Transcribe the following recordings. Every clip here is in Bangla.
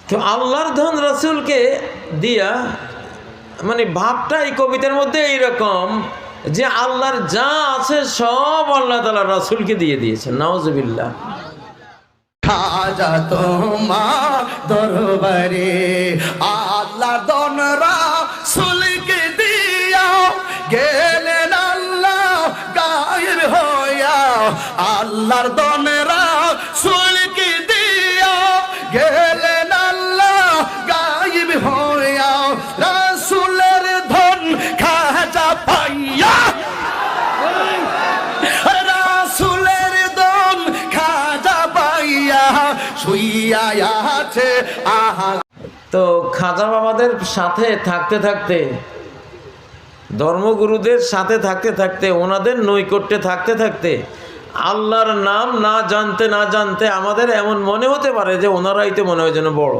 তো আল্লাহর ধন রাসূলকে দিয়া, মানে ভাবটা এই কবিতার মধ্যে এইরকম যে আল্লাহর যা আছে সব আল্লাহ তাআলা রাসূলকে দিয়ে দিয়েছেন। নাউজুবিল্লাহ। খাজা তোমার দরবারে আল্লাহ দন রাসূলকে দিয়া গেলেন আল্লাহ গায়েব হইয়া, আল্লাহর দন রাসূলকে দিয়া গেলেন আল্লাহ গায়েব হইয়া, রাসূলের ধন খাজা পাইয়া, রাসূলের ধন খাজা পাইয়া শুইয়া আছে। তো খাজা বাবাদের সাথে থাকতে থাকতে, ধর্মগুরুদের সাথে থাকতে থাকতে, ওনাদের নৈকট্যে থাকতে থাকতে আল্লাহর নাম না জানতে না জানতে আমাদের এমন মনে হতে পারে যে ওনারাই তো মনে হয় যেন বড়।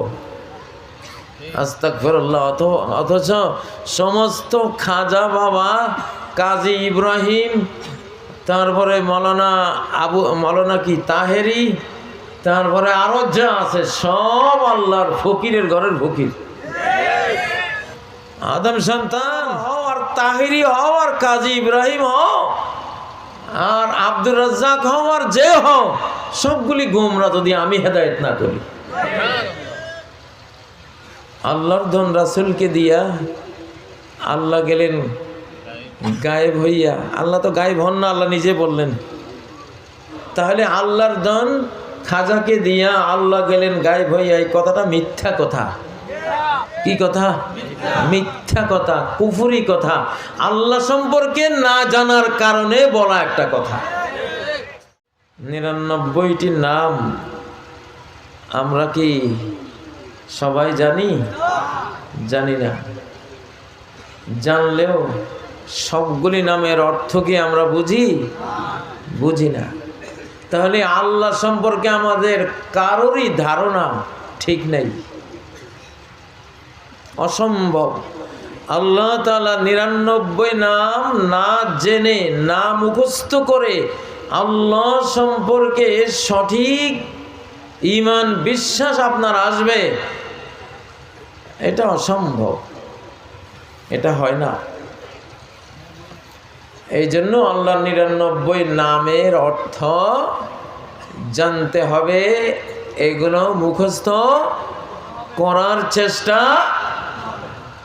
আস্তাগফিরুল্লাহ। অথচ সমস্ত খাজা বাবা, কাজী ইব্রাহিম, তারপরে মৌলানা কি তাহেরি, তারপরে আরো যা আছে সব আল্লাহর ফকিরের ঘরের ফকির। আদম সন্তান হও আর তাহেরি হও আর কাজী ইব্রাহিম হও আর আব্দুর রাজ্জাক হও আর যে হও, সবগুলি গোমরা যদি আমি হেদায়েত না করি। আল্লাহর ধন রাসূলকে দিয়া আল্লাহ গেলেন গায়েব হইয়া। আল্লাহ তো গায়েব হন না, আল্লাহ নিজে বললেন। তাহলে আল্লাহর ধন খাজাকে দিয়া আল্লাহ গেলেন গায়েব হইয়া, এই কথাটা মিথ্যা কথা। কি কথা? মিথ্যা কথা, কুফরি কথা, আল্লাহ সম্পর্কে না জানার কারণে বলা একটা কথা। ৯৯টি নাম আমরা কি সবাই জানি? জানি না। জানলেও সবগুলি নামের অর্থ কি আমরা বুঝি? বুঝি না। তাহলে আল্লাহ সম্পর্কে আমাদের কারোরই ধারণা ঠিক নেই, অসম্ভব। আল্লাহ তাআলা ৯৯ নাম না জেনে, না মুখস্থ করে আল্লাহ সম্পর্কে সঠিক ঈমান বিশ্বাস আপনার আসবে, এটা অসম্ভব, এটা হয় না। এই জন্য আল্লাহর ৯৯ নামের অর্থ জানতে হবে, এগুলো মুখস্থ করার চেষ্টা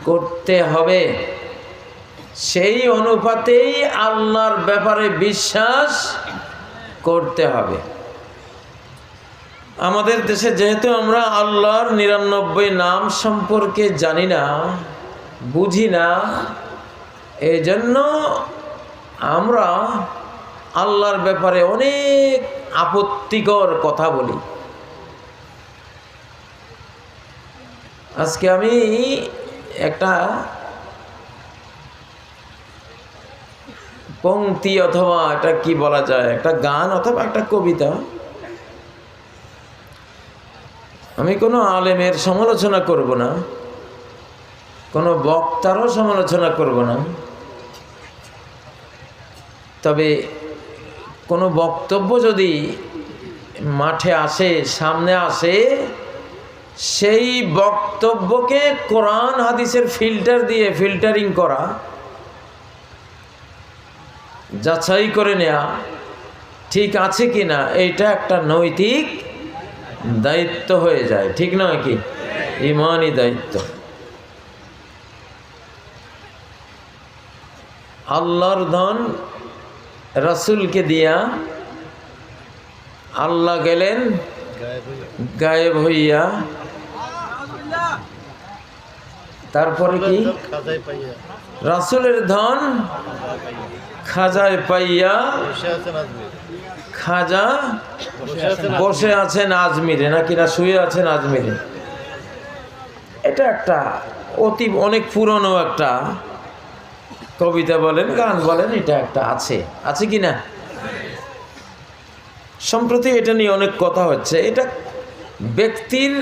করতে হবে। সেই অনুপাতেই আল্লাহর ব্যাপারে বিশ্বাস করতে হবে। আমাদের দেশে যেহেতু আমরা আল্লাহর ৯৯ নাম সম্পর্কে জানি না, বুঝি না, এই জন্য আমরা আল্লাহর ব্যাপারে অনেক আপত্তিকর কথা বলি। আজকে আমি একটা পংক্তি অথবা এটা কি বলা যায়, একটা গান অথবা একটা কবিতা, আমি কোনো আলেমের সমালোচনা করব না, কোনো বক্তারও সমালোচনা করব না, তবে কোনো বক্তব্য যদি মাঠে আসে, সামনে আসে, সেই বক্তব্যকে কোরআন হাদিসের ফিল্টার দিয়ে ফিল্টারিং করা, যাচাই করে নেওয়া ঠিক আছে কিনা, এইটা একটা নৈতিক দায়িত্ব হয়ে যায়, ঠিক নয় কি? ঈমানি দায়িত্ব। আল্লাহর ধন রাসূলকে দিয়া আল্লাহ গেলেন গায়েব হইয়া, তারপরে কি? রাসূলের ধন খাজায় পাইয়া, খাজা বসে আছেন আজমিরে, নাকি না শুয়ে আছেন আজমিরে। এটা একটা অনেক পুরনো একটা কবিতা বলেন, গান বলেন, এটা একটা আছে কি না? সম্প্রতি এটা নিয়ে অনেক কথা হচ্ছে। এটা ব্যক্তির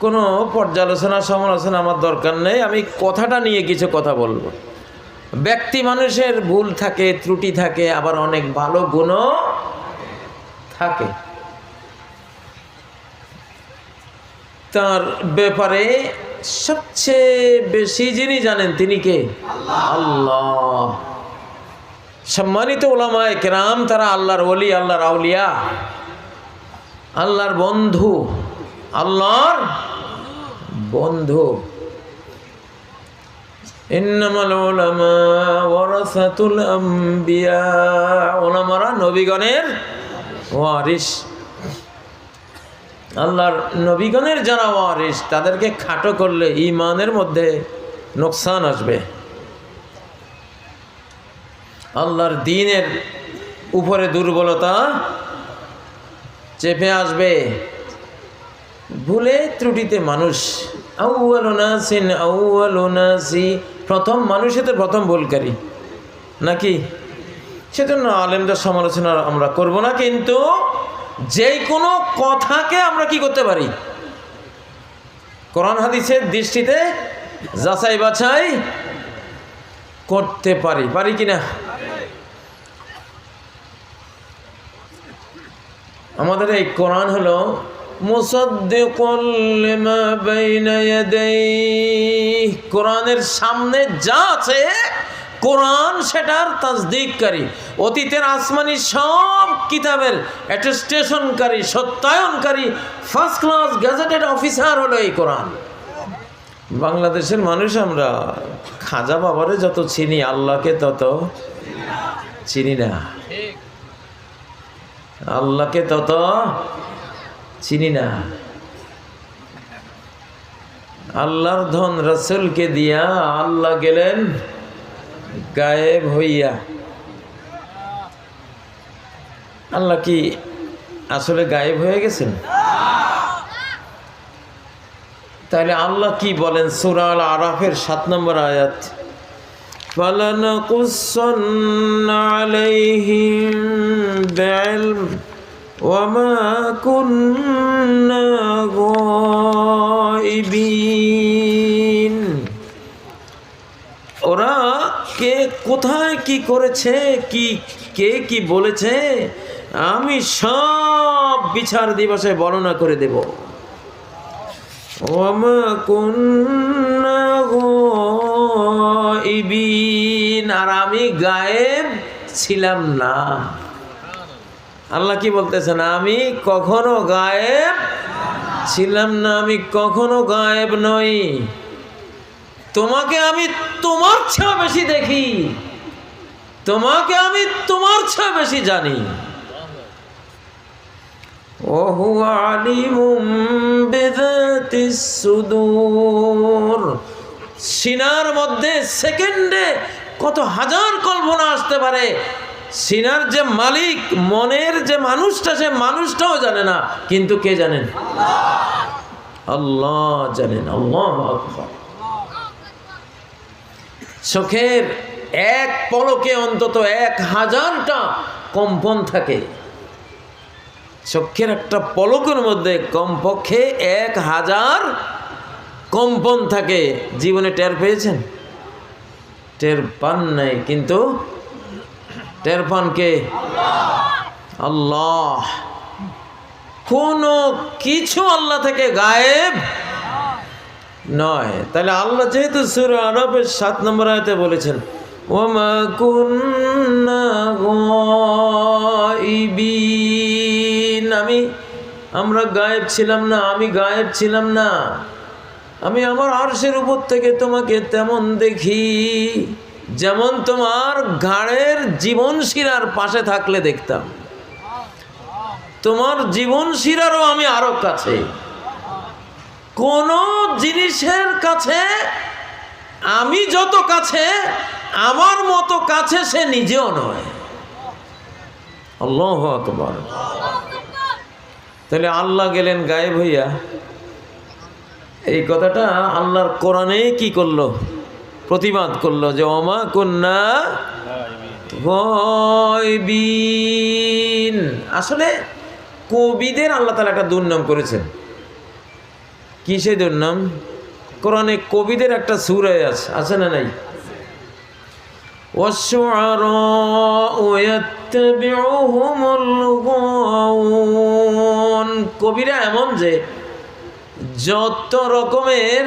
কোনো পর্যালোচনা সমালোচনা আমার দরকার নেই, আমি কথাটা নিয়ে কিছু কথা বলবো। ব্যক্তি মানুষের ভুল থাকে, ত্রুটি থাকে, আবার অনেক ভালো গুণও থাকে। তার ব্যাপারে সবচেয়ে বেশি যিনি জানেন তিনি কে? আল্লাহ। সম্মানিত উলামায়ে কেরাম, তারা আল্লাহর ওলি, আল্লাহর আউলিয়া, আল্লাহর বন্ধু, আল্লাহর বন্ধু। ইন্নামাল উলামা ওয়ারাসাতুল আম্বিয়া, উলামারা নবীগণের ওয়ারিস। আল্লাহর নবীগণের যারা ওয়ারিস, তাদেরকে খাটো করলে ঈমানের মধ্যে নোকসান আসবে, আল্লাহর দ্বীনের উপরে দুর্বলতা চেপে আসবে। ভুলে ত্রুটিতে মানুষ, আউয়ালুনাসি, প্রথম মানুষে তো প্রথম ভুলকারী নাকি? সেজন্য আলেমদের সমালোচনা আমরা করব না, কিন্তু যে কোনো কথাকে আমরা কি করতে পারি? কোরআন হাদিসের দৃষ্টিতে যাচাই বাছাই করতে পারি, পারি কিনা? আমাদের এই কোরআন হলো মুসাদ্দিকুল লিমা বাইনা ইয়াদাইহি, কোরআনের সামনে যা আছে কোরআন সেটার তাসদিককারী, অতীতের আসমানি সব কিতাবের অ্যাটেস্টেশনকারী, সত্যায়নকারী, ফার্স্ট ক্লাস গ্যাজেটেড অফিসার হলো এই কোরআন। বাংলাদেশের মানুষ আমরা খাজা বাবারে যত চিনি, আল্লাহকে তত চিনি না, আল্লাহকে তত চিনি না। আল্লাহর ধন রাসূলকে দিয়া আল্লাহ গেলেন গায়েব হইয়া। আল্লাহ কি আসলে গায়েব হয়ে গেছেন? তাহলে আল্লাহ কি বলেন সূরা আল আরাফের 7 নম্বর আয়াত, ফালানাকুসসান্না আলাইহিম বিইলম ওয়া মা কুন্না গায়িবিন। ওরা কে কোথায় কি করেছে, কে কি বলেছে, আমি সব বিচার দিবসে বর্ণনা করে দেব। ওয়া মা কুন্না গায়িবিন, আর আমি গায়েব ছিলাম না। আল্লাহ কি বলতেছেন? আমি কখনো গায়েব ছিলাম না, আমি কখনো গায়েব নই। তোমাকে আমি তোমার চেয়ে বেশি দেখি, তোমাকে আমি তোমার চেয়ে বেশি জানি। ওহুয়া আলিমুম বিযাতিস সুদূর, সিনার মধ্যে সেকেন্ডে কত হাজার কল্পনা আসতে পারে, সিনার যে মালিক, মনের যে মানুষটা, সে মানুষটাও জানে না, কিন্তু কে জানেন? আল্লাহ জানেন। আল্লাহু আকবার। চোখের এক পলকে অন্তত 1000টা কম্পন থাকে, চোখের একটা পলকের মধ্যে কমপক্ষে 1000 কম্পন থাকে। জীবনে টের পেয়েছেন? টের পান নাই, কিন্তু টের পান কে? আল্লাহ। কোনো কিছু আল্লাহ থেকে গায়েব নয়। তাহলে আল্লাহ যেহেতু সূরা আরাফের 7 নম্বর আয়াতে বলেছেন ওয়ামা কুন্না গায়িবিন, আমরা গায়েব ছিলাম না, আমি গায়েব ছিলাম না। আমি আমার আরশের উপর থেকে তোমাকে তেমন দেখি যেমন তোমার ঘাড়ের জীবন শিরার পাশে থাকলে দেখতাম। তোমার জীবন শিরারও আমি আরো কাছে। কোন জিনিসের কাছে আমি যত কাছে, আমার মতো কাছে সে নিজেও নয়। আল্লাহু আকবার। তাহলে আল্লাহ গেলেন গায়েব হইয়া, এই কথাটা আল্লাহর কোরআনে কি করলো? প্রতিবাদ করলো যে ওমা কুন্না গায়িবিন। আসলে কবিদের আল্লাহ তাআলা একটা দুর্নাম করেছেন। কি সেই দুর্নাম? কোরআনে কবিদের একটা সূরা আছে না নাই? ওয়াশ-শুআরাউ ইয়াত্তাবিউহুমুল গাওয়ুন। কবিরা এমন যে যত রকমের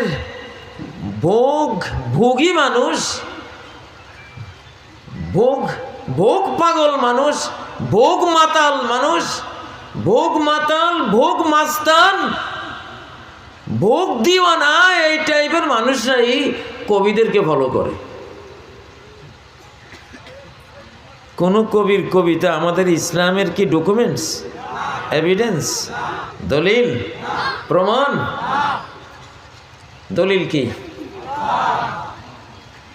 ভোগী মানুষ, ভোগ পাগল মানুষ, ভোগ মাতাল মানুষ, ভোগ মাস্তান, ভোগ দিওয়ানা, এই টাইপের মানুষরাই কবিদেরকে ফলো করে। কোন কবির কবিতা আমাদের ইসলামের কি ডকুমেন্টস, এভিডেন্স, দলিল, প্রমাণ? দলিল কি?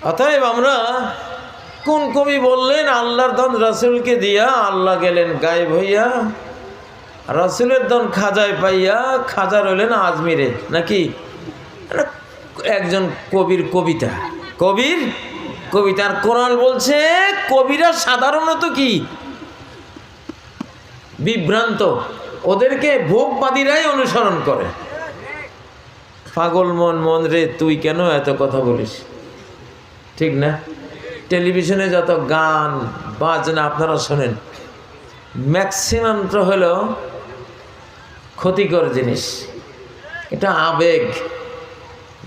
অতএব আমরা কোন কবি বললেন আল্লাহর ধন রাসূলকে দিয়া আল্লাহ গেলেন গায়েব হইয়া, রাসূলের ধন খাজায় পাইয়া খাজা রইলেন আজমিরে, নাকি? একজন কবির কবিতা, কবিতার কোরআন বলছে কবিরা সাধারণত কি বিভ্রান্ত, ওদেরকে ভোগবাদীরাই অনুসরণ করে। পাগল মন রে, তুই কেন এত কথা বলিস? ঠিক না? টেলিভিশনে যত গান বাজনা আপনারা শোনেন, ম্যাক্সিমামটা হলো ক্ষতিকর জিনিস। এটা আবেগ,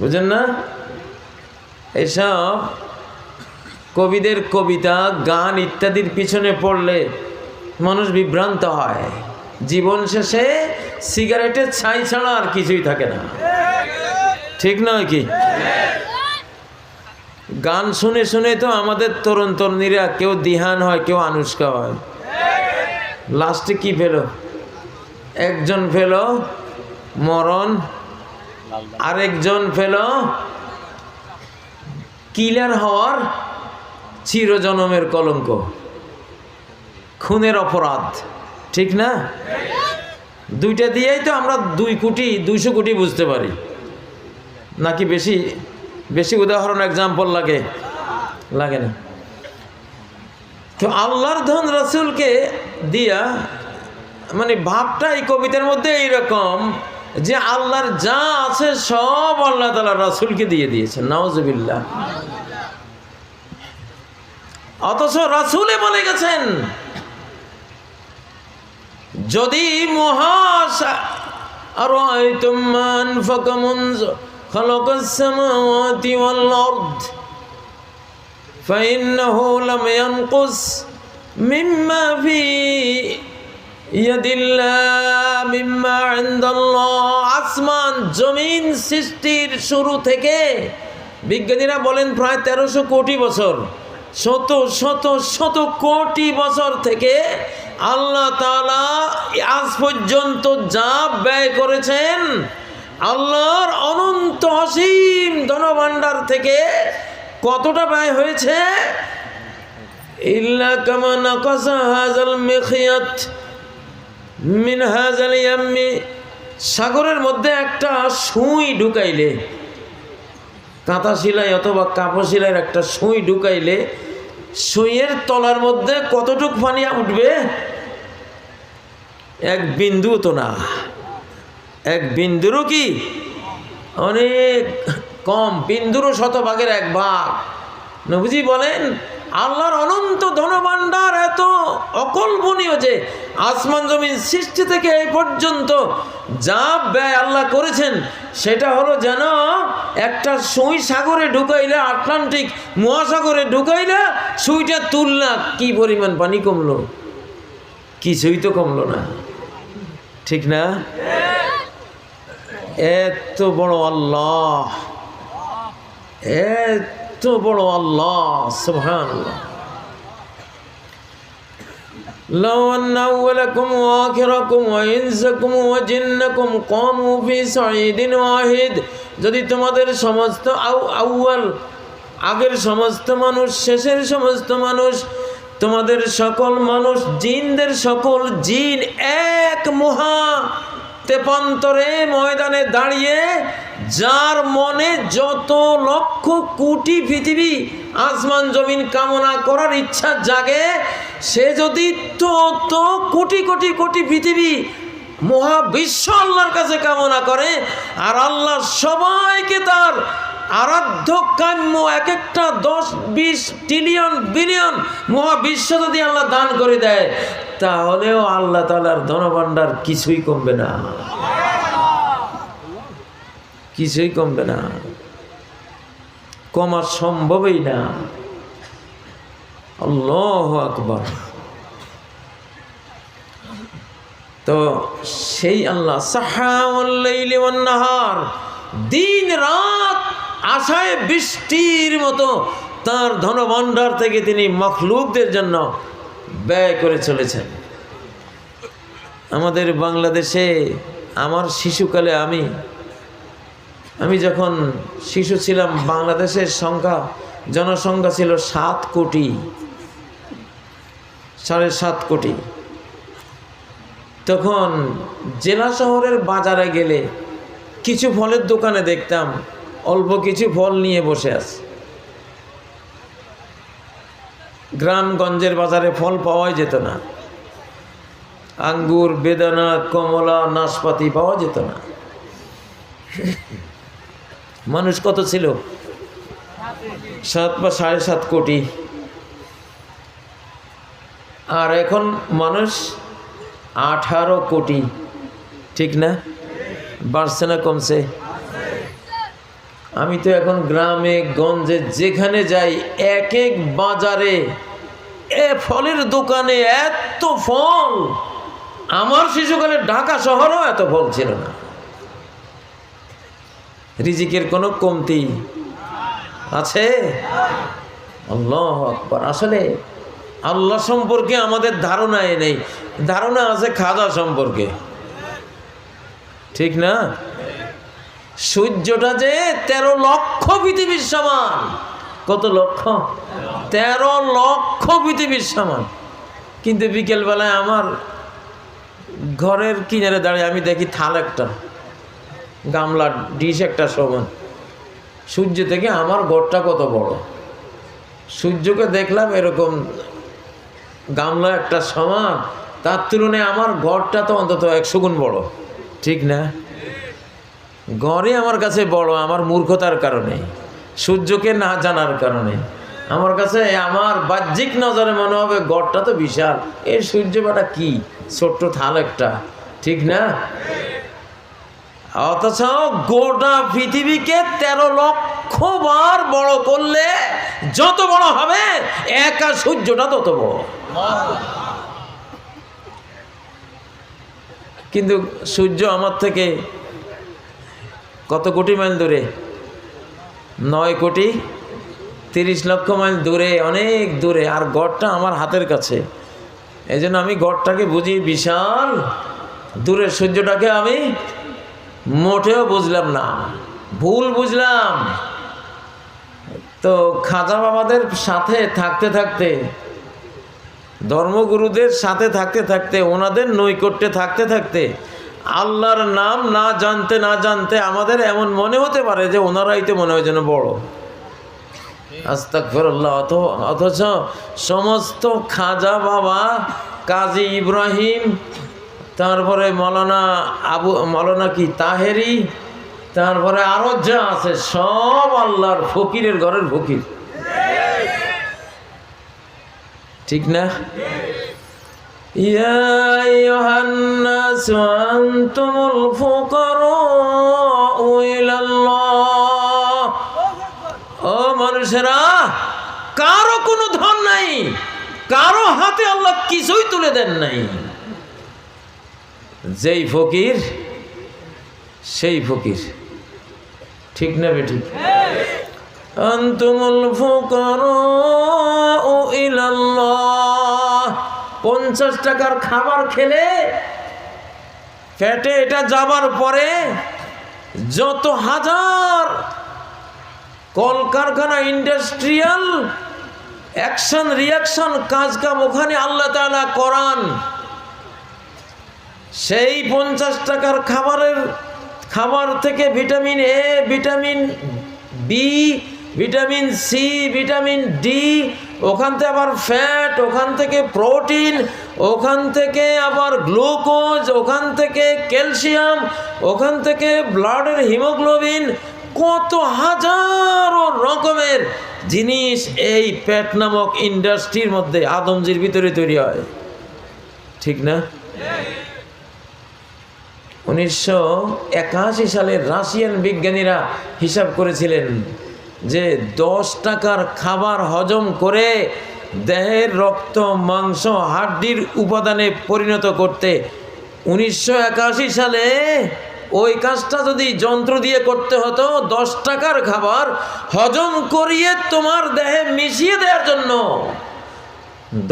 বুঝেন না? এসব কবিদের কবিতা, গান ইত্যাদির পিছনে পড়লে মানুষ বিভ্রান্ত হয়। জীবন শেষে সিগারেটের ছাই ছাড়া আর কিছুই থাকে না, ঠিক নয় কি? গান শুনে শুনে তো আমাদের তরুণ তরুণীরা কেউ দিহান হয়, কেউ আনুষ্কা হয়। লাস্টে কি পেল? একজন পেল মরণ, আরেকজন পেল কিলার হওয়ার চিরজনমের কলঙ্ক, খুনের অপরাধ, ঠিক না? দুইটা দিয়েই তো আমরা 200 কোটি বুঝতে পারি, নাকি বেশি উদাহরণ এক্সাম্পল লাগে না? তো আল্লাহর ধন রাসূলকে দিয়া, মানে ভাবটা এই কবিতার মধ্যে এইরকম যে আল্লাহর যা আছে সব আল্লাহ তাআলা রাসূলকে দিয়ে দিয়েছেন, নাউজুবিল্লাহ। অথচ রাসূলে বলে গেছেন যদি আরাআইতুম মা আনফাকা মুনযু খালাকাস সামাওয়াতি ওয়াল আরদ ফাইন্নাহু লাম ইয়ানকুস মিম্মা ফি ইয়াদিল্লাহ মিম্মা ইনদাল্লাহ। আসমান জমিন সৃষ্টির শুরু থেকে বিজ্ঞানীরা বলেন প্রায় 1300 কোটি বছর, শত কোটি বছর থেকে আল্লাহ তাআলা আজ পর্যন্ত যা ব্যয় করেছেন আল্লাহর অনন্ত অসীম ধনভাণ্ডার থেকে কতটা ব্যয় হয়েছে? ইল্লা কামা নাকাসা হাযাল মিখিয়াত মিন হাযাল ইয়াম্মি। সাগরের মধ্যে একটা সুই ঢুকাইলে, কাঁথা শিলাই অথবা কাপড় শিলাইয়ের একটা সুই ঢুকাইলে সুইয়ের তলার মধ্যে কতটুক পানি উঠবে? এক বিন্দু তো না, এক বিন্দুরও কি অনেক কম, বিন্দুরও 100 1 ভাগ। নবীজি বলেন আল্লাহর অনন্ত ধনভাণ্ডার এত অকল্পনীয় যে আসমান জমিন সৃষ্টি থেকে এই পর্যন্ত যা ব্যয় আল্লাহ করেছেন সেটা হলো যেন একটা সুই সাগরে ঢুকাইলে, আটলান্টিক মহাসাগরে ঢুকাইলে সুইটা তুলনা, কি পরিমাণ পানি কমলো? কিছুই তো কমলো না, ঠিক না? এত বড় আল্লাহ, এত বড় আল্লাহ, সুবহানাল্লাহ। লাউ আন্না আউওয়ালাকুম ওয়া আখিরাকুম ওয়া ইনসাকুম ওয়া জিন্নাকুম কামু ফি সাঈদিন ওয়াহিদ। যদি তোমাদের সমস্ত আগের সমস্ত মানুষ, শেষের সমস্ত মানুষ, তোমাদের সকল মানুষ, জিনদের সকল জিন এক মহা তেপান্তরে ময়দানে দাঁড়িয়ে, যার মনে যত লক্ষ কোটি পৃথিবী আসমান জমিন কামনা করার ইচ্ছা জাগে, সে যদি তত কোটি কোটি কোটি পৃথিবী মহাবিশ্ব আল্লাহর কাছে কামনা করে, আর আল্লাহ সবাইকে তার আরাধ্য কাম্য এক একটা 10-20 ট্রিলিয়ন বিলিয়ন মহাবিশ্ব যদি আল্লাহ দান করে দেয়, তাহলেও আল্লাহ তাআলার ধনভাণ্ডার কিছুই কমবে না। কিছুই কমবে না, কমার সম্ভবই না। আল্লাহু আকবার। তো সেই আল্লাহ সাহাউল লাইলি ওয়ান নাহার, দিন রাত আশায় বৃষ্টির মতো তার ধনভাণ্ডার থেকে তিনি মখলুকদের জন্য ব্যয় করে চলেছেন। আমাদের বাংলাদেশে আমার শিশুকালে আমি যখন শিশু ছিলাম, বাংলাদেশের জনসংখ্যা ছিল 7 কোটি, 7.5 কোটি। তখন জেলা শহরের বাজারে গেলে কিছু ফলের দোকানে দেখতাম অল্প কিছু ফল নিয়ে বসে আছে। গ্রামগঞ্জের বাজারে ফল পাওয়াই যেত না, আঙ্গুর, বেদানা, কমলা, নাশপাতি পাওয়া যেত না। মানুষ কত ছিল? 7 বা 7.5 কোটি। আর এখন মানুষ 18 কোটি, ঠিক না? বাড়ছে না কমছে? আমি তো এখন গ্রামে গঞ্জে যেখানে যাই, এক এক বাজারে ফলের দোকানে এত ফল। আমার শিশুকালে ঢাকা শহরেও এত ফল ছিল না। রিজিকের কোনো কমতি আছে? আল্লাহু আকবার। আসলে আল্লাহ সম্পর্কে আমাদের ধারণাই নেই, ধারণা আছে খাজা সম্পর্কে, ঠিক না? সূর্যটা যে 13 লক্ষ পৃথিবীর সমান। কত লক্ষ? 13 লক্ষ পৃথিবীর সমান। কিন্তু বিকেলবেলায় আমার ঘরের কিনারে দাঁড়িয়ে আমি দেখি থাল একটা, গামলা, ডিশ একটা সমান। সূর্য থেকে আমার ঘরটা কত বড়। সূর্যকে দেখলাম এরকম গামলা একটা সমান, তার তুলনায় আমার ঘরটা তো অন্তত 100 গুণ বড়, ঠিক না? ঘরে আমার কাছে বড় আমার মূর্খতার কারণে, সূর্যকে না জানার কারণে। আমার কাছে আমার বাহ্যিক নজরে মনে হবে ঘরটা তো বিশাল, এই সূর্য বাটা কি ছোট্ট থাল একটা, ঠিক না? অথচ গোটা পৃথিবীকে 13 লক্ষ বার বড় করলে যত বড় হবে, একা সূর্যটা তত বড়। কিন্তু সূর্য আমার থেকে কত কোটি মাইল দূরে? 9 কোটি 30 লক্ষ মাইল দূরে, অনেক দূরে। আর গড়টা আমার হাতের কাছে। এই জন্য আমি গড়টাকে বুঝি বিশাল, দূরের সূর্যটাকে আমি মোটেও বুঝলাম না, ভুল বুঝলাম। তো খাজা বাবাদের সাথে থাকতে থাকতে, ধর্মগুরুদের সাথে থাকতে থাকতে, ওনাদের নৈকট্যে থাকতে থাকতে, আল্লাহর নাম না জানতে না জানতে আমাদের এমন মনে হতে পারে যে ওনারাই তো মনে হয় যেন বড়। আস্তাগফিরুল্লাহ। অথচ সমস্ত খাজা বাবা, কাজী ইব্রাহিম, তারপরে মৌলানা কি তাহেরি, তারপরে আরো যা আছে সব আল্লাহর ফকিরের ঘরের ফকির, ঠিক না? ইয়া আইয়ুহান নাস আনতুমুল ফুকারাউ ইলাল্লাহ। ও মানুষেরা, কারো কোনো ধন নাই, কারো হাতে আল্লাহ কিছুই তুলে দেন নাই। যেই ফকির সেই ফকির, ঠিক না বেঠিক? আনতুমুল ফুকারাউ ইলাল্লাহ। 50 টাকার খাবার খেলে পেটে এটা যাবার পরে যত হাজার কলকারখানা, ইন্ডাস্ট্রিয়াল অ্যাকশন রিয়াকশন কাজকাম ওখানে আল্লাহ তাআলা করান, সেই 50 টাকার খাবার থেকে vitamin A, vitamin B, vitamin C, vitamin D, ওখান থেকে আবার ফ্যাট, ওখান থেকে প্রোটিন, ওখান থেকে আবার গ্লুকোজ, ওখান থেকে ক্যালসিয়াম, ওখান থেকে ব্লাডের হিমোগ্লোবিন, কত হাজারো রকমের জিনিস এই পেট নামক ইন্ডাস্ট্রির মধ্যে আদমজির ভিতরে তৈরি হয়, ঠিক না? 1981 সালে রাশিয়ান বিজ্ঞানীরা হিসাব করেছিলেন যে 10 টাকার খাবার হজম করে দেহের রক্ত মাংস হাড্ডির উপাদানে পরিণত করতে 1981 সালে ওই কাজটা যদি যন্ত্র দিয়ে করতে হতো 10 টাকার খাবার হজম করিয়ে তোমার দেহে মিশিয়ে দেওয়ার জন্য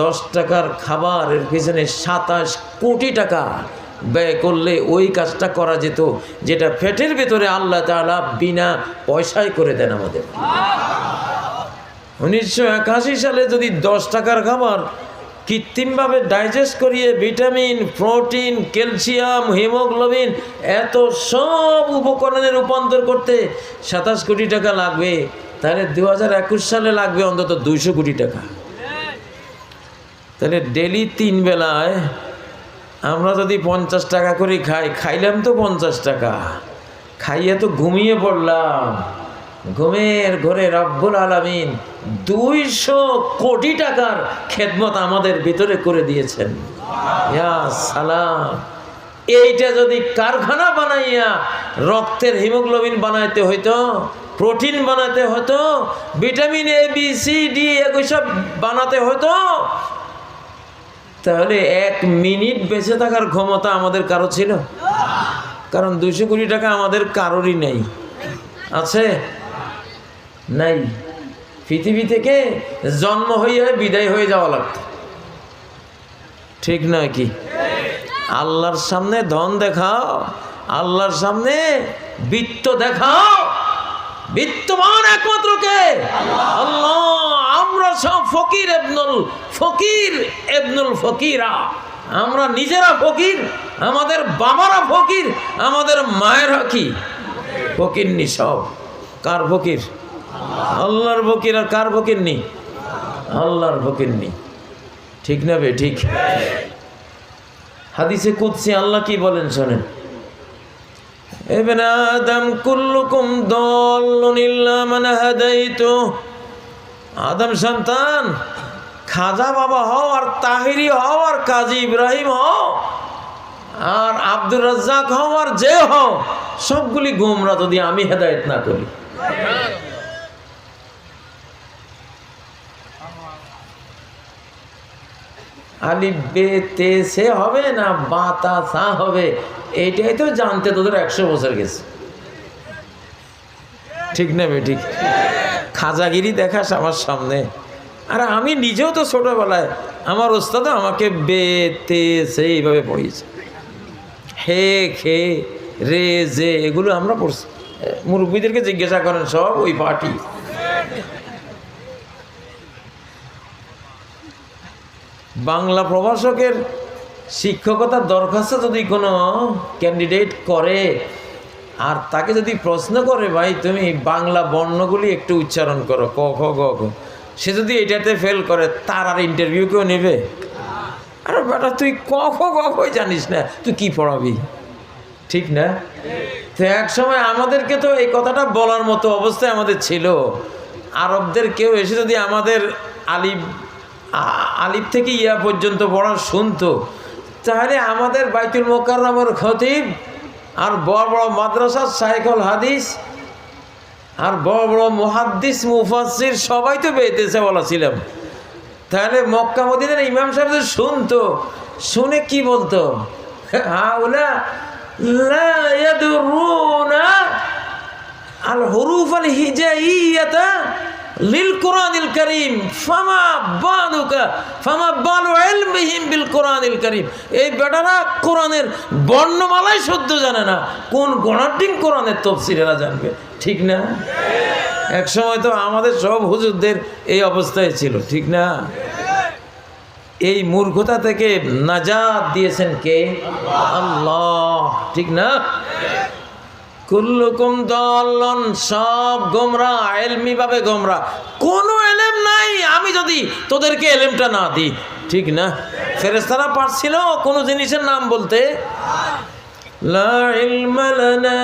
10 টাকার খাবারের পিছনে 27 কোটি টাকা ব্যয় করলে ওই কাজটা করা যেত, যেটা পেটের ভেতরে আল্লাহ তাআলা বিনা পয়সায় করে দেন আমাদের। 1981 সালে যদি 10 টাকার খাবার কৃত্রিমভাবে ডাইজেস্ট করিয়ে ভিটামিন, প্রোটিন, ক্যালসিয়াম, হিমোগ্লোবিন এত সব উপকরণে রূপান্তর করতে 27 কোটি টাকা লাগবে, তাহলে 2021 সালে লাগবে অন্তত 200 কোটি টাকা। তাহলে ডেলি 3 বেলায় আমরা যদি 50 টাকা করে খাইলাম তো 50 টাকা, খাইয়ে তো ঘুমিয়ে পড়লাম, ঘুমের ঘরে রব্বুল আলামিন 200 কোটি টাকার খেদমত আমাদের ভিতরে করে দিয়েছেন। ইয়া সালাম। এইটা যদি কারখানা বানাইয়া রক্তের হিমোগ্লোবিন বানাইতে হইতো, প্রোটিন বানাতে হতো, vitamin A B C D এগুলো সব বানাতে হতো, তাহলে 1 মিনিট বেঁচে থাকার ক্ষমতা আমাদের কারো ছিল? কারণ 200 কোটি টাকা আমাদের কারোরই নেই। আছে? নাই। পৃথিবী থেকে জন্ম হয়ে বিদায় হয়ে যাওয়া লাগতো, ঠিক নয় কি? আল্লাহর সামনে ধন দেখাও, আল্লাহর সামনে বিত্ত দেখাও, বিত্তবান একমাত্র কে? আল্লাহ। আমরা সব ফকির ইবনুল ফকিরা, আমরা নিজেরা ফকির, আমাদের বাবারা ফকির, আমাদের মায়েরা কি ফকির নি? সব কার ফকির? আল্লাহর ফকির। আর কার ফকির নি? আল্লাহর ফকির নি। ঠিক না বে ঠিক? হাদিসে কুদসি আল্লাহ কি বলেন শোনেন, ইবনে আদম কুল্লুকুম দাল্লুন ইল্লা মান হাদাইতু। আদম সন্তান, খাজা বাবা হও আর তাহিরি হও আর কাজী ইব্রাহিম হও আর আব্দুর রাজ্জাক হও আর যে হও, সবগুলি গোমরা যদি আমি হেদায়েত না করি। আলিফ বে তে সে হবে না বা তা সা হবে, এইটাই তো জানতে তোদের 100 বছর গেছে। ঠিক না বে ঠিক? খাজাগিরি দেখাস আমার সামনে। আর আমি নিজেও তো ছোটবেলায় আমার ওস্তাদ আমাকে বে তে সে এইভাবে পড়িয়েছে। হে খে রে জে এগুলো আমরা পড়ছি। মুরব্বীদেরকে জিজ্ঞাসা করেন, সব ওই পার্টি। বাংলা প্রভাষকের শিক্ষকতার দরখাস্ত যদি কোনো ক্যান্ডিডেট করে আর তাকে যদি প্রশ্ন করে, ভাই তুমি বাংলা বর্ণগুলি একটু উচ্চারণ করো, ক খ গ ঘ, সে যদি এটাতে ফেল করে, তার আর ইন্টারভিউ কেউ নেবে? আরে বেটা তুই ক খ গ ঘ জানিস না, তুই কি পড়াবি? ঠিক না? তো এক সময় আমাদেরকে তো এই কথাটা বলার মতো অবস্থায় আমাদের ছিল। আরবদের কেউ এসে যদি আমাদের আলিফ থেকে ইয়া পর্যন্ত পড়া শুনতো, তাহলে আমাদের বাইতুল মোকাররমের খতিব আর বড় বড় মাদ্রাসার শাইখুল হাদিস আর বড় বড় মুহাদ্দিস মুফাসসির সবাই তো বেঁধেছে বলা ছিলাম। তাহলে মক্কা মদিনার ইমাম সাহেব শুনতো, শুনে কি বলতো? হাউলা লা ইয়াদুরুনা আল হুরুফ আল হিজাইয়াতা লিল কোরআনিল কারীম ফামা বালু ইলমিহিম বিল কোরআনিল কারীম। এই বেটারা কোরআনের বর্ণমালাই শুদ্ধ জানে না, কোন গণাটিং কোরআনের তাফসীর এরা জানবে? ঠিক না? এক সময় তো আমাদের সব হুজুরদের এই অবস্থায় ছিল, ঠিক না? এই মূর্খতা থেকে নাজাত দিয়েছেন কে? আল্লাহ, ঠিক না? কুল্লুকুম দাল্লুন, সব গোমরা, ইলমি ভাবে গোমরা, কোনো ইলম নাই আমি যদি তোদেরকে ইলমটা না দিই। ঠিক না? ফেরেশতারা পারছিল কোনো জিনিসের নাম বলতে? লা ইলমা লানা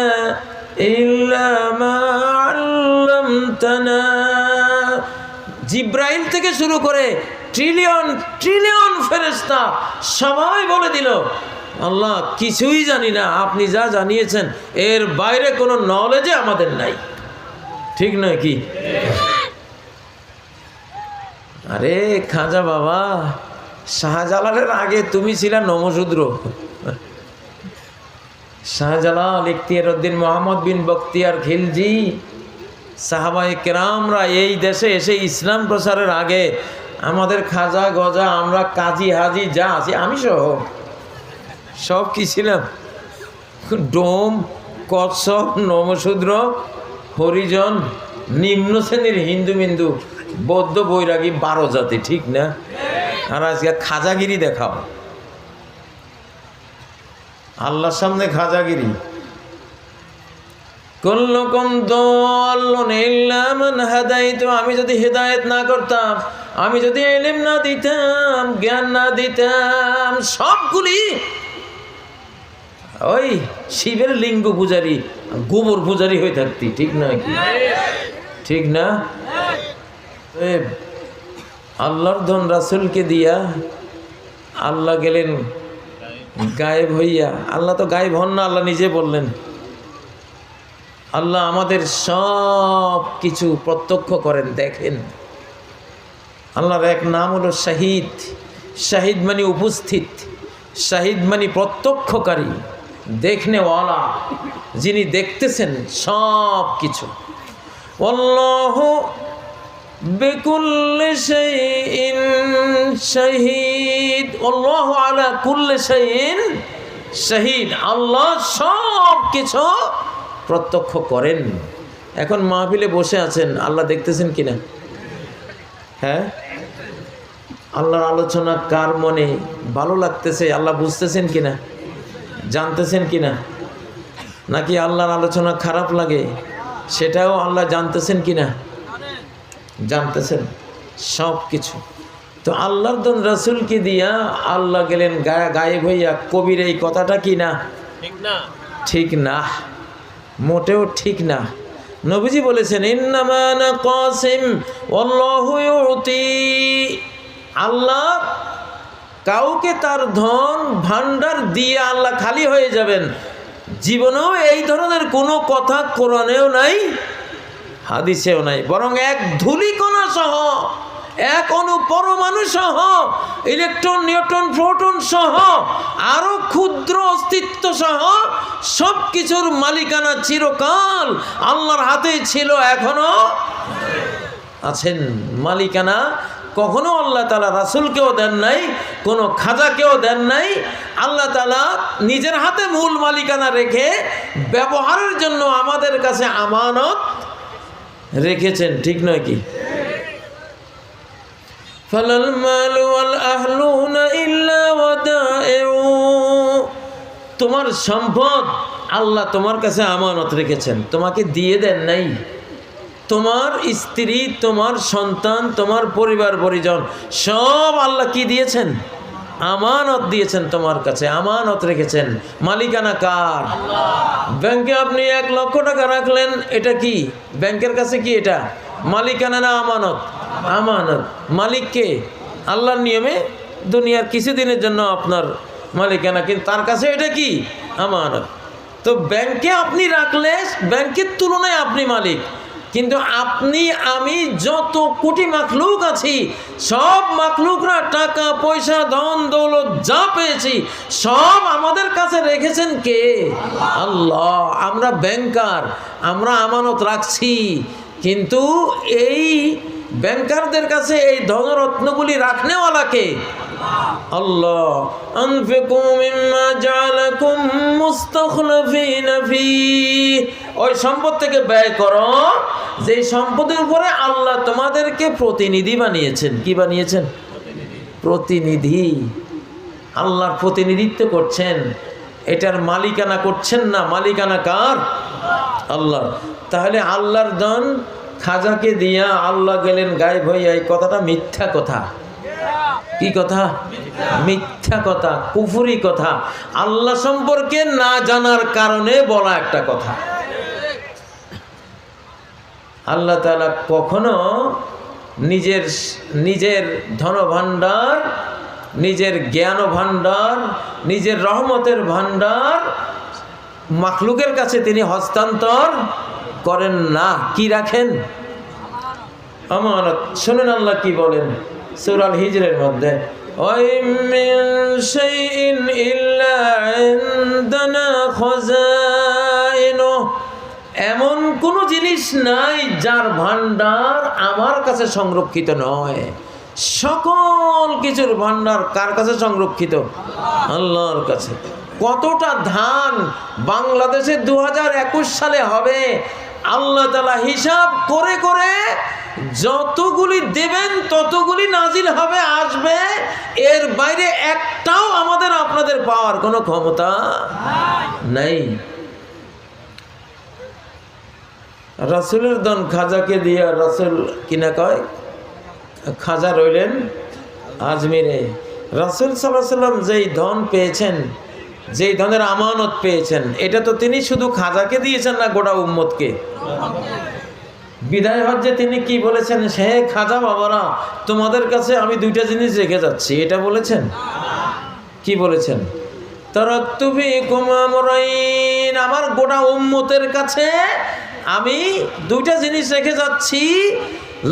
ইল্লা মা আল্লামতানা। জিব্রাইল থেকে শুরু করে ট্রিলিয়ন ট্রিলিয়ন ফেরেশতা সবাই বলে দিল আল্লাহ কিছুই জানি না, আপনি যা জানিয়েছেন এর বাইরে কোনো নলেজে আমাদের নাই, ঠিক নয় কি? আরে খাজা বাবা, শাহজালালের আগে তুমি ছিলা নমশূদ্র। শাহজালাল ইখতিয়ারউদ্দিন মোহাম্মদ বিন বখতিয়ার খিলজি, সাহাবায়ে কেরামরা এই দেশে এসে ইসলাম প্রচারের আগে আমাদের খাজা গজা, আমরা কাজী হাজি যা আছি, আমি সহ সব কি ছিলাম? ডোম, কচ্ছপ, নমশূদ্র, হরিজন, নিম্ন শ্রেণীর হিন্দু মিন্দু, বৌদ্ধ, বৈরাগী, 12 জাতি, ঠিক না? আর আজকে খাজাগিরি দেখাও, আল্লাহর সামনে খাজাগিরি। কুল্লুকুম দাল্লুন ইল্লা মান হাদাইতু, আমি যদি হেদায়েত না করতাম, আমি যদি ইলম না দিতাম, জ্ঞান না দিতাম, সবগুলি ওই শিবের লিঙ্গ পূজারি, গোবর পূজারি হয়ে থাকতি, ঠিক না কি? ঠিক না? আল্লাহর ধন রাসূলকে দিয়া আল্লাহ গেলেন গায়েব হইয়া। আল্লাহ তো গায়েব হন না, আল্লাহ নিজে বললেন। আল্লাহ আমাদের সব কিছু প্রত্যক্ষ করেন, দেখেন। আল্লাহর এক নাম হলো শাহিদ। শাহিদ মানে উপস্থিত, শাহিদ মানে প্রত্যক্ষকারী, দেখনেওয়ালা, যিনি দেখতেছেন সব কিছু। আল্লাহু বিকুল্লি শাইইন শাহিদ, আল্লাহু আলা কুল্লি শাইইন শাহিদ। আল্লাহ সব কিছু প্রত্যক্ষ করেন। এখন মাহফিলে বসে আছেন, আল্লাহ দেখতেছেন কিনা? হ্যাঁ, আল্লাহর আলোচনা কার মনে ভালো লাগতেছে আল্লাহ বুঝতেছেন কিনা, জানতেছেন কিনা? নাকি আল্লাহর আলোচনা খারাপ লাগে সেটাও আল্লাহ জানতেছেন কিনা? জানতেছেন সব কিছু। তো আল্লাহর দন রাসূলকে দিয়া আল্লাহ গেলেন গায়েব হইয়া। কবির এই কথাটা কি না? ঠিক না, ঠিক না, মোটেও ঠিক না। নবীজি বলেছেন ইন্নামা আনা কাসিম ওয়াল্লাহু ইউতি। আল্লাহ কাউকে তার ধন ভান্ডার দিয়ে আল্লাহ খালি হয়ে যাবেন, জীবনেও এই ধরনের কোনো কথা কোরআনেও নাই, হাদিসেও নাই। বরং এক ধূলিকণা সহ, এক অণু পরমাণু সহ, ইলেকট্রন, নিউট্রন, প্রোটন সহ, আরো ক্ষুদ্র অস্তিত্ব সহ সব কিছুর মালিকানা চিরকাল আল্লাহর হাতেই ছিল, এখনো আছেন। মালিকানা কখনো আল্লাহ তাআলা রাসূলকেও দেন নাই, কোনো খাজাকেও দেন নাই। আল্লাহ তাআলা নিজের হাতে মূল মালিকানা রেখে ব্যবহারের জন্য আমাদের কাছে আমানত রেখেছেন, ঠিক নয় কি? ফালাল মালু ওয়াল আহলুনা ইল্লা ওয়াদাইউ। তোমার সম্পদ আল্লাহ তোমার কাছে আমানত রেখেছেন, তোমাকে দিয়ে দেন নাই। তোমার স্ত্রী, তোমার সন্তান, তোমার পরিবার পরিজন সব আল্লাহ কি দিয়েছেন? আমানত দিয়েছেন, তোমার কাছে আমানত রেখেছেন। মালিকানা কার? ব্যাংকে আপনি 1 লক্ষ টাকা রাখলেন, এটা কি ব্যাংকের কাছে কি এটা মালিকানা না আমানত? আমানত। মালিককে আল্লাহর নিয়মে দুনিয়ার কিছুদিনের জন্য আপনার মালিকানা, কিন্তু তার কাছে এটা কি আমানত। তো ব্যাংকে আপনি রাখলে ব্যাংকের তুলনায় আপনি মালিক, কিন্তু আপনি আমি যত কোটি মাখলুক আছি, সব মাখলুকরা টাকা পয়সা ধন দৌলত যা পেয়েছি সব আমাদের কাছে রেখেছেন কে? আল্লাহ। আমরা ব্যাংকার, আমরা আমানত রাখছি, কিন্তু এই ব্যাংকারদের কাছে এই ধনরত্নগুলি রাখনেওয়ালাকে আল্লাহ। আনফিকু মিম্মা জাআলাকুম মুস্তাখলাফিনা ফীহ। ওই সম্পদ থেকে ব্যয় করো যে সম্পদের উপরে আল্লাহ তোমাদেরকে প্রতিনিধি বানিয়েছেন। কি বানিয়েছেন? প্রতিনিধি। আল্লাহর প্রতিনিধিত্ব করছেন, এটার মালিকানা করছেন না। মালিকানা কার? আল্লাহ। তাহলে আল্লাহর ধন খাজাকে দিয়া আল্লাহ গেলেন গায়েব হইয়া, এই কথাটা মিথ্যা কথা। কি কথা? মিথ্যা কথা, কুফরি কথা, আল্লাহ সম্পর্কে না জানার কারণে বলা একটা কথা। আল্লাহ তাআলা কখনো নিজের ধনভাণ্ডার নিজের জ্ঞান ভাণ্ডার, নিজের রহমতের ভাণ্ডার মাখলুকের কাছে তিনি হস্তান্তর করেন না। কি রাখেন? আমানত। শুনেন আল্লাহ কি বলেন সূরা আল হিজরের মধ্যে, ওয়াইম মিন শাইইন ইল্লা ইনদানা খাযাইনু, এমন কোনো জিনিস নাই যার ভাণ্ডার আমার কাছে সংরক্ষিত নয়। সকল কিছুর ভাণ্ডার কার কাছে সংরক্ষিত? আল্লাহর কাছে। কতটা ধান বাংলাদেশে 2021 সালে হবে আল্লাহ তাআলা হিসাব করে করে যতগুলি দেবেন ততগুলি নাজিল হবে, আসবে। এর বাইরে একটাও আমাদের আপনাদের পাওয়ার কোনো ক্ষমতা নাই। রাসূলের ধন খাজাকে দিয়া রাসূল কিনা কয়, খাজা রইলেন আজমিরে। রাসূল সাল্লাল্লাহু আলাইহি সাল্লাম যেই ধন পেয়েছেন, যেই ধনের আমানত পেয়েছেন, এটা তো তিনি শুধু খাজাকে দিয়েছেন না, গোটা উম্মতকে। বিদায় হজ্জে তিনি কি বলেছেন? হে খাজা বাবারা, তোমাদের কাছে আমি দুইটা জিনিস রেখে যাচ্ছি, এটা বলেছেন? কি বলেছেন? তারাক্তু ফীকুম আমরাইন, আমার গোটা উম্মতের কাছে আমি দুইটা জিনিস রেখে যাচ্ছি।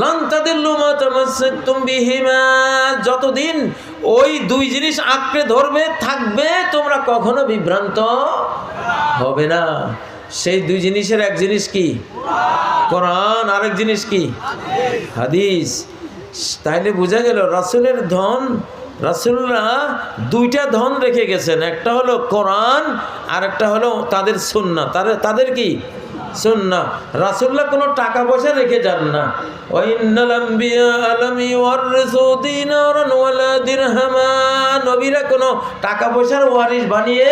লান তাদিল্লু মা তামাসসাকতুম বিহিমা, যতদিন ওই দুই জিনিস আঁকড়ে ধরবে থাকবে তোমরা কখনো বিভ্রান্ত হবে না। সেই দুই জিনিসের এক জিনিস কি? কোরআন। আরেক জিনিস কি? হাদিস। তাইলে বোঝা গেল রাসূলের ধন, রাসূলরা দুইটা ধন রেখে গেছেন, একটা হলো কোরআন আর একটা হলো তাদের সুন্নাহ। তাদের কি? সুন্নাহ। রাসূলুল্লাহ কোনো টাকা পয়সা রেখে যান না। ওয়া ইন্নাল আম্বিয়া লাম ইওয়ারিসু দিনারান ওয়ালা দিরহামা, নবীরা কোনো টাকা পয়সার ওয়ারিস বানিয়ে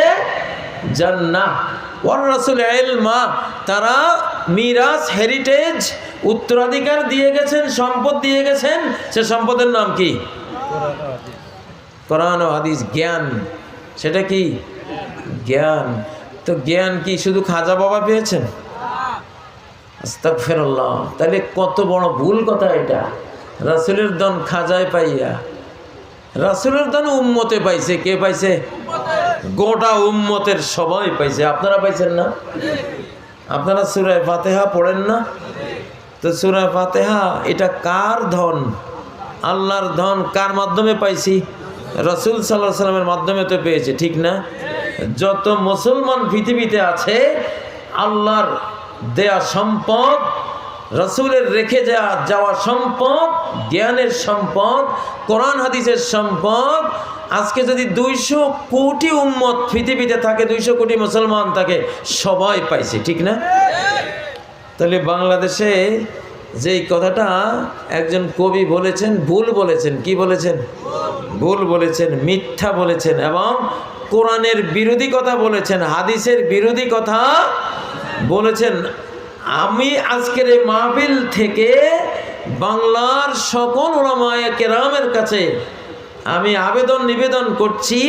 যান না। ওয়ার রাসূল ইলমা, তারা মিরাস, হেরিটেজ, উত্তরাধিকার দিয়ে গেছেন, সম্পদ দিয়ে গেছেন। সে সম্পদের নাম কি? কোরআন ও হাদিস। জ্ঞান, সেটা কি? জ্ঞান। তো জ্ঞান কি শুধু খাজা বাবা পেয়েছেন? আস্তাগফিরুল্লাহ। তাহলে কত বড় ভুল কথা এটা। রাসূলের ধন খাজায় পাইয়া, রাসূলের ধন উম্মতে পাইছে। কে পাইছে? গোটা উম্মতের সবাই পাইছে। আপনারা পাইছেন না? আপনারা সূরা ফাতিহা পড়েন না? তো সূরা ফাতিহা এটা কার ধন? আল্লাহর ধন। কার মাধ্যমে পাইছি? রাসূল সাল্লাল্লাহু আলাইহি ওয়াসাল্লামের মাধ্যমে তো পেয়েছে, ঠিক না? যত মুসলমান পৃথিবীতে আছে আল্লাহর দেয়া সম্পদ, রাসূলের রেখে যাওয়া সম্পদ, জ্ঞানের সম্পদ, কোরআন হাদিসের সম্পদ। আজকে যদি 200 কোটি উম্মত পৃথিবীতে থাকে, 200 কোটি মুসলমান থাকে, সবাই পাইছে, ঠিক না? তাহলে বাংলাদেশে যেই কথাটা একজন কবি বলেছেন, ভুল বলেছেন। কি বলেছেন? ভুল বলেছেন, মিথ্যা বলেছেন এবং কোরআনের বিরোধী কথা বলেছেন, হাদিসের বিরোধী কথা বলেছেন। আমি আজকের এই মাহফিল থেকে বাংলার সকল উলামায়ে কেরামের কাছে আমি আবেদন নিবেদন করছি,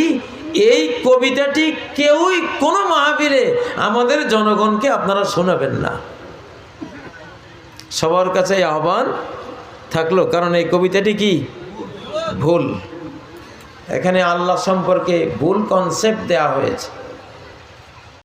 এই কবিতাটি কেউই কোনো মাহফিলে আমাদের জনগণকে আপনারা শোনাবেন না। সবার কাছে আহ্বান থাকলো, কারণ এই কবিতাটি কি? ভুল। এখানে আল্লাহ সম্পর্কে ভুল কনসেপ্ট দেওয়া হয়েছে।